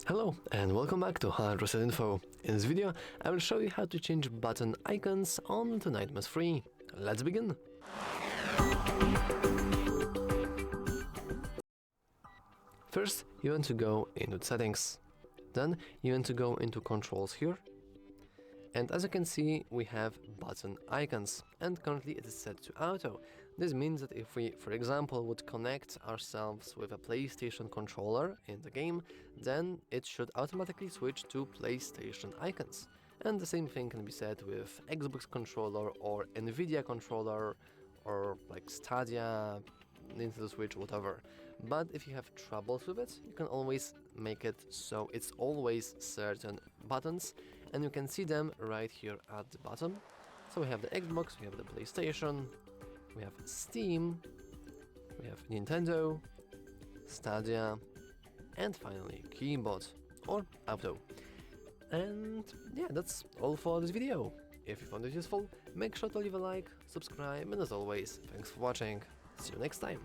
Hello and welcome back to HardReset.Info. In this video, I will show you how to change button icons on the Nightmares 3. Let's begin! First, you want to go into settings. Then you want to go into controls here. And as you can see, we have button icons, and currently it is set to auto. This means that if we, for example, would connect ourselves with a PlayStation controller in the game, then it should automatically switch to PlayStation icons. And the same thing can be said with Xbox controller or Nvidia controller or like Stadia, Nintendo Switch, whatever. But if you have troubles with it, you can always make it so it's always certain buttons, and you can see them right here at the bottom. So we have the Xbox, we have the PlayStation, we have Steam, we have Nintendo, Stadia, and finally keyboard or auto. And yeah, that's all for this video. If you found it useful, make sure to leave a like, subscribe, and as always, thanks for watching. See you next time.